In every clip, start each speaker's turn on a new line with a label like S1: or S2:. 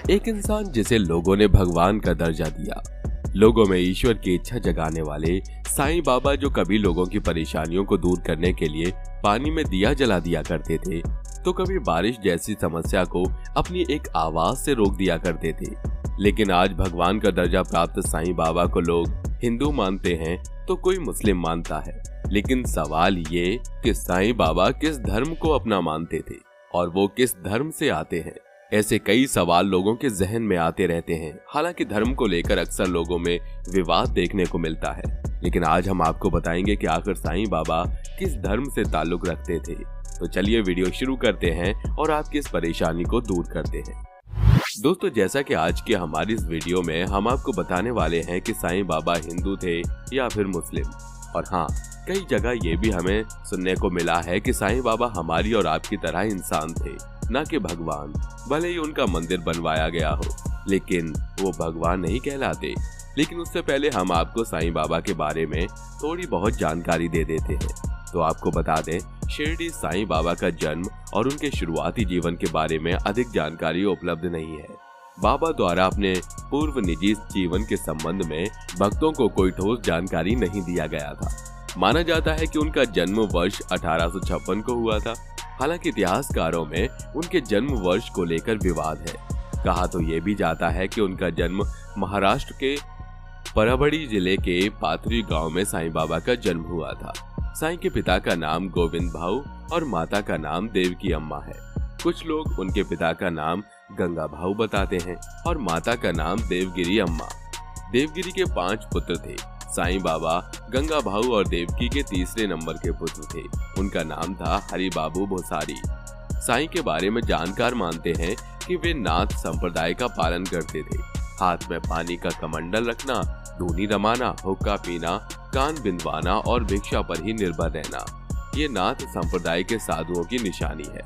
S1: एक इंसान जिसे लोगों ने भगवान का दर्जा दिया, लोगों में ईश्वर की इच्छा जगाने वाले साईं बाबा, जो कभी लोगों की परेशानियों को दूर करने के लिए पानी में दिया जला दिया करते थे, तो कभी बारिश जैसी समस्या को अपनी एक आवाज से रोक दिया करते थे। लेकिन आज भगवान का दर्जा प्राप्त साईं बाबा को लोग हिंदू मानते हैं तो कोई मुस्लिम मानता है। लेकिन सवाल ये कि साईं बाबा किस धर्म को अपना मानते थे और वो किस धर्म से आते हैं। ऐसे कई सवाल लोगों के जहन में आते रहते हैं। हालांकि धर्म को लेकर अक्सर लोगों में विवाद देखने को मिलता है, लेकिन आज हम आपको बताएंगे कि आखिर साईं बाबा किस धर्म से ताल्लुक रखते थे। तो चलिए वीडियो शुरू करते हैं और आपकी इस परेशानी को दूर करते हैं। दोस्तों, जैसा कि आज की हमारी इस वीडियो में हम आपको बताने वाले हैं कि साईं बाबा हिंदू थे या फिर मुस्लिम। और हाँ, कई जगह ये भी हमें सुनने को मिला है कि साईं बाबा हमारी और आपकी तरह इंसान थे, न कि भगवान। भले ही उनका मंदिर बनवाया गया हो, लेकिन वो भगवान नहीं कहलाते। लेकिन उससे पहले हम आपको साईं बाबा के बारे में थोड़ी बहुत जानकारी दे देते हैं। तो आपको बता दें, शिरडी साईं बाबा का जन्म और उनके शुरुआती जीवन के बारे में अधिक जानकारी उपलब्ध नहीं है। बाबा द्वारा अपने पूर्व निजी जीवन के संबंध में भक्तों को कोई ठोस जानकारी नहीं दिया गया था। माना जाता है कि उनका जन्म वर्ष 1856 को हुआ था। हालांकि इतिहासकारों में उनके जन्म वर्ष को लेकर विवाद है। कहा तो ये भी जाता है कि उनका जन्म महाराष्ट्र के परभणी जिले के पाथरी गांव में साईं बाबा का जन्म हुआ था। साईं के पिता का नाम गोविंद भाऊ और माता का नाम देवकी अम्मा है। कुछ लोग उनके पिता का नाम गंगा भाऊ बताते हैं और माता का नाम देवगिरी अम्मा। देवगिरी के 5 पुत्र थे। साईं बाबा गंगा भाऊ और देवकी के तीसरे नंबर के पुत्र थे। उनका नाम था हरि बाबू भोसारी। साईं के बारे में जानकार मानते हैं कि वे नाथ संप्रदाय का पालन करते थे। हाथ में पानी का कमंडल रखना, धूनी रमाना, हुक्का पीना, कान बिंदवाना और भिक्षा पर ही निर्भर रहना, ये नाथ संप्रदाय के साधुओं की निशानी है।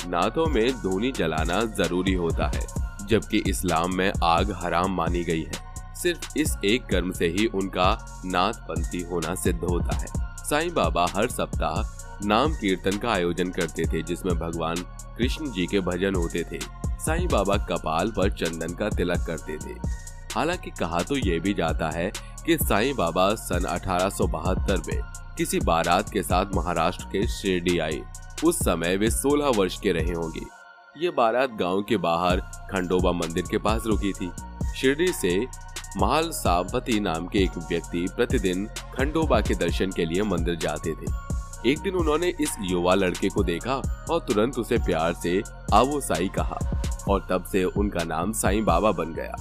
S1: नाथों में धूनी जलाना जरूरी होता है, जबकि इस्लाम में आग हराम मानी गई है। सिर्फ इस एक कर्म से ही उनका नाथपंथी होना सिद्ध होता है। साईं बाबा हर सप्ताह नाम कीर्तन का आयोजन करते थे, जिसमें भगवान कृष्ण जी के भजन होते थे। साईं बाबा कपाल पर चंदन का तिलक करते थे। हालांकि कहा तो ये भी जाता है कि साईं बाबा सन 1872 में किसी बारात के साथ महाराष्ट्र के शिरडी आए। उस समय वे 16 वर्ष के रहे होंगे। ये बारात गांव के बाहर खंडोबा मंदिर के पास रुकी थी। शिरडी से महाल सापती नाम के एक व्यक्ति प्रतिदिन खंडोबा के दर्शन के लिए मंदिर जाते थे। एक दिन उन्होंने इस युवा लड़के को देखा और तुरंत उसे प्यार से आवो साई कहा और तब से उनका नाम साईं बाबा बन गया।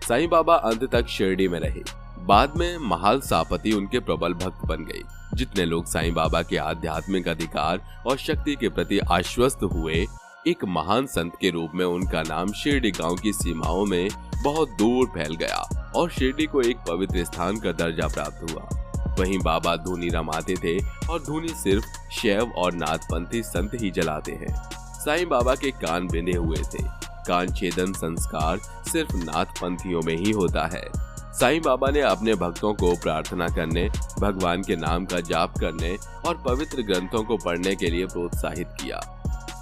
S1: साईं बाबा अंत तक शिरडी में रहे। बाद में महाल सापती उनके प्रबल भक्त बन गए। जितने लोग साईं बाबा के आध्यात्मिक अधिकार और शक्ति के प्रति आश्वस्त हुए, एक महान संत के रूप में उनका नाम शिरडी गांव की सीमाओं में बहुत दूर फैल गया और शिरडी को एक पवित्र स्थान का दर्जा प्राप्त हुआ। वहीं बाबा धूनी रमाते थे और धूनी सिर्फ शैव और नाथपंथी संत ही जलाते हैं। साईं बाबा के कान बिंधे हुए थे। कान छेदन संस्कार सिर्फ नाथपंथियों में ही होता है। साईं बाबा ने अपने भक्तों को प्रार्थना करने, भगवान के नाम का जाप करने और पवित्र ग्रंथों को पढ़ने के लिए प्रोत्साहित किया।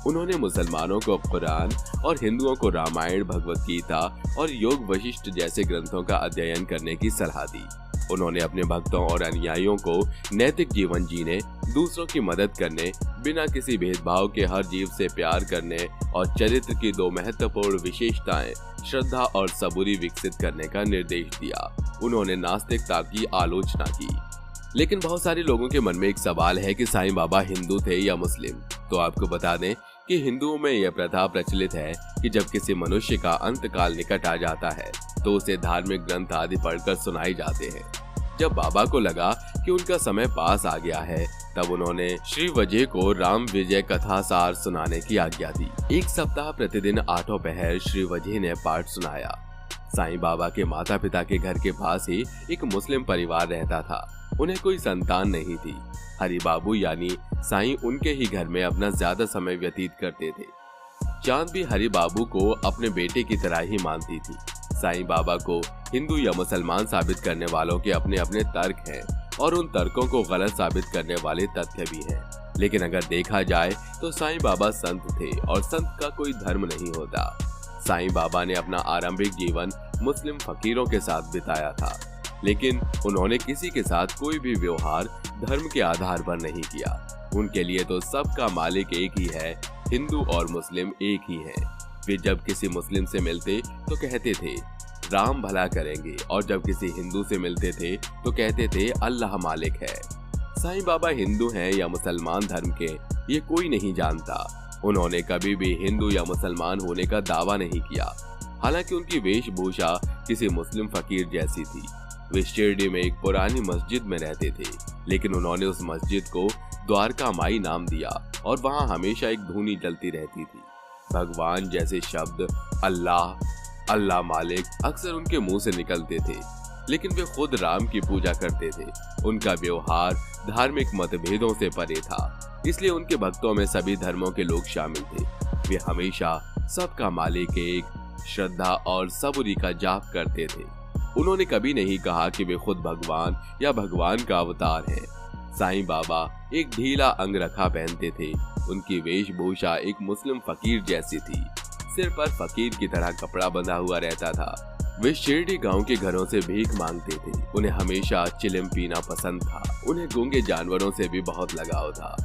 S1: उन्होंने मुसलमानों को कुरान और हिंदुओं को रामायण, भगवत गीता और योग वशिष्ठ जैसे ग्रंथों का अध्ययन करने की सलाह दी। उन्होंने अपने भक्तों और अनुयायियों को नैतिक जीवन जीने, दूसरों की मदद करने, बिना किसी भेदभाव के हर जीव से प्यार करने और चरित्र की 2 महत्वपूर्ण विशेषताएं, श्रद्धा और सबूरी विकसित करने का निर्देश दिया। उन्होंने नास्तिकता की आलोचना की। लेकिन बहुत सारे लोगों के मन में एक सवाल है कि साईं बाबा हिंदू थे या मुस्लिम। तो आपको बता दें कि हिंदुओं में यह प्रथा प्रचलित है कि जब किसी मनुष्य का अंतकाल निकट आ जाता है तो उसे धार्मिक ग्रंथ आदि पढ़कर सुनाए जाते हैं। जब बाबा को लगा कि उनका समय पास आ गया है, तब उन्होंने श्री वजह को राम विजय कथा सार सुनाने की आज्ञा दी। एक सप्ताह प्रतिदिन 8 पहर श्री वजह ने पाठ सुनाया। साईं बाबा के माता पिता के घर के पास ही एक मुस्लिम परिवार रहता था। उन्हें कोई संतान नहीं थी। हरि बाबू यानी साईं उनके ही घर में अपना ज्यादा समय व्यतीत करते थे। चांद भी हरि बाबू को अपने बेटे की तरह ही मानती थी। साईं बाबा को हिंदू या मुसलमान साबित करने वालों के अपने अपने तर्क हैं और उन तर्कों को गलत साबित करने वाले तथ्य भी हैं। लेकिन अगर देखा जाए तो साईं बाबा संत थे और संत का कोई धर्म नहीं होता। साईं बाबा ने अपना आरंभिक जीवन मुस्लिम फकीरों के साथ बिताया था, लेकिन उन्होंने किसी के साथ कोई भी व्यवहार धर्म के आधार पर नहीं किया। उनके लिए तो सबका मालिक एक ही है, हिंदू और मुस्लिम एक ही हैं। वे जब किसी मुस्लिम से मिलते तो कहते थे राम भला करेंगे, और जब किसी हिंदू से मिलते थे तो कहते थे अल्लाह मालिक है। साईं बाबा हिंदू हैं या मुसलमान धर्म के, ये कोई नहीं जानता। उन्होंने कभी भी हिंदू या मुसलमान होने का दावा नहीं किया। हालांकि उनकी वेशभूषा किसी मुस्लिम फकीर जैसी थी। वे शिरडी में एक पुरानी मस्जिद में रहते थे, लेकिन उन्होंने उस मस्जिद को द्वारका माई नाम दिया और वहां हमेशा एक धूनी जलती रहती थी। भगवान जैसे शब्द अल्लाह, अल्लाह मालिक अक्सर उनके मुंह से निकलते थे, लेकिन वे खुद राम की पूजा करते थे। उनका व्यवहार धार्मिक मतभेदों से परे था, इसलिए उनके भक्तों में सभी धर्मों के लोग शामिल थे। वे हमेशा सबका मालिक एक, श्रद्धा और सबूरी का जाप करते थे। उन्होंने कभी नहीं कहा कि वे खुद भगवान या भगवान का अवतार हैं। साईं बाबा एक ढीला अंगरखा पहनते थे। उनकी वेशभूषा एक मुस्लिम फकीर जैसी थी। सिर पर फकीर की तरह कपड़ा बंधा हुआ रहता था। वे शिरडी गांव के घरों से भीख मांगते थे। उन्हें हमेशा चिलम पीना पसंद था। उन्हें गूंगे जानवरों से भी बहुत लगाव था।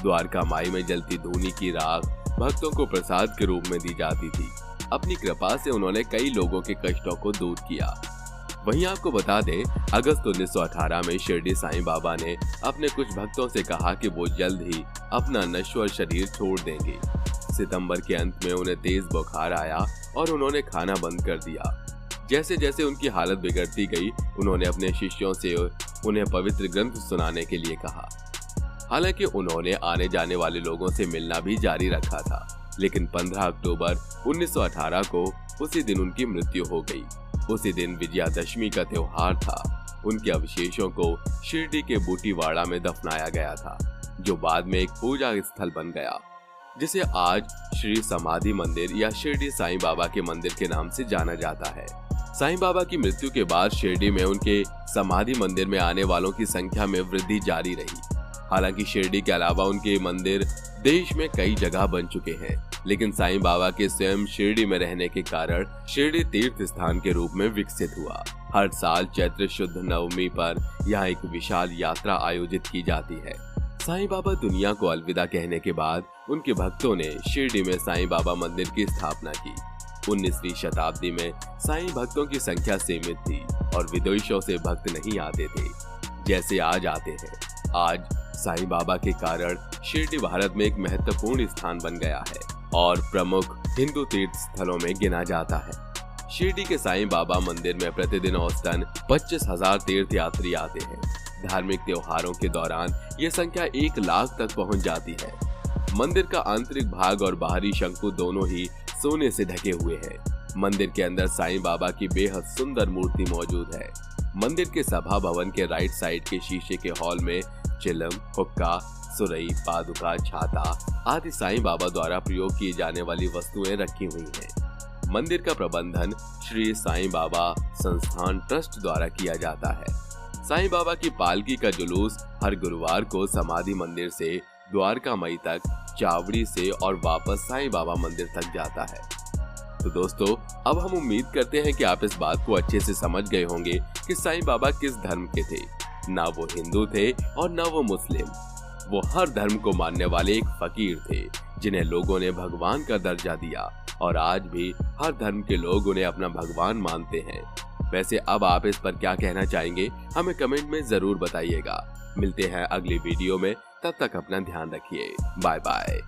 S1: द्वारका माई में जलती धूनी की राख भक्तों को प्रसाद के रूप में दी जाती थी। अपनी कृपा से उन्होंने कई लोगों के कष्टों को दूर किया। वहीं आपको बता दें, अगस्त 1918 में शिरडी साईं बाबा ने अपने कुछ भक्तों से कहा कि वो जल्द ही अपना नश्वर शरीर छोड़ देंगे। सितंबर के अंत में उन्हें तेज बुखार आया और उन्होंने खाना बंद कर दिया। जैसे जैसे उनकी हालत बिगड़ती गई, उन्होंने अपने शिष्यों से उन्हें पवित्र ग्रंथ सुनाने के लिए कहा। हालांकि उन्होंने आने जाने वाले लोगों से मिलना भी जारी रखा था, लेकिन 15 अक्टूबर 1918 को उसी दिन उनकी मृत्यु हो गई। उसी दिन विजयादशमी का त्योहार था। उनके अवशेषों को शिरडी के बूटीवाड़ा में दफनाया गया था, जो बाद में एक पूजा स्थल बन गया, जिसे आज श्री समाधि मंदिर या शिरडी साईं बाबा के मंदिर के नाम से जाना जाता है। साईं बाबा की मृत्यु के बाद शिरडी में उनके समाधि मंदिर में आने वालों की संख्या में वृद्धि जारी रही। हालांकि शिरडी के अलावा उनके मंदिर देश में कई जगह बन चुके हैं, लेकिन साईं बाबा के स्वयं शिरडी में रहने के कारण शिरडी तीर्थ स्थान के रूप में विकसित हुआ। हर साल चैत्र शुद्ध नवमी पर यहाँ एक विशाल यात्रा आयोजित की जाती है। साईं बाबा दुनिया को अलविदा कहने के बाद उनके भक्तों ने शिरडी में साईं बाबा मंदिर की स्थापना की। 19वीं शताब्दी में साईं भक्तों की संख्या सीमित थी और विदेशों से भक्त नहीं आते थे जैसे आज आते हैं। आज साईं बाबा के कारण शिरडी भारत में एक महत्वपूर्ण स्थान बन गया है और प्रमुख हिंदू तीर्थ स्थलों में गिना जाता है। शिरडी के साईं बाबा मंदिर में प्रतिदिन औसतन 25,000 तीर्थ यात्री आते हैं। धार्मिक त्योहारों के दौरान ये संख्या 1 लाख तक पहुंच जाती है। मंदिर का आंतरिक भाग और बाहरी शंकु दोनों ही सोने से ढके हुए हैं। मंदिर के अंदर साईं बाबा की बेहद सुंदर मूर्ति मौजूद है। मंदिर के सभा भवन के राइट साइड के शीशे के हॉल में चिलम, हुक्का, सुरई, पादुका, छाता आदि साईं बाबा द्वारा प्रयोग की जाने वाली वस्तुएं रखी हुई हैं। मंदिर का प्रबंधन श्री साईं बाबा संस्थान ट्रस्ट द्वारा किया जाता है। साईं बाबा की पालकी का जुलूस हर गुरुवार को समाधि मंदिर से द्वारका माई तक चावड़ी से और वापस साईं बाबा मंदिर तक जाता है। तो दोस्तों, अब हम उम्मीद करते हैं कि आप इस बात को अच्छे से समझ गए होंगे कि साईं बाबा किस धर्म के थे। ना वो हिंदू थे और ना वो मुस्लिम। वो हर धर्म को मानने वाले एक फकीर थे, जिन्हें लोगों ने भगवान का दर्जा दिया और आज भी हर धर्म के लोग उन्हें अपना भगवान मानते हैं। वैसे अब आप इस पर क्या कहना चाहेंगे, हमें कमेंट में जरूर बताइएगा। मिलते हैं अगली वीडियो में, तब तक अपना ध्यान रखिए। Bye bye.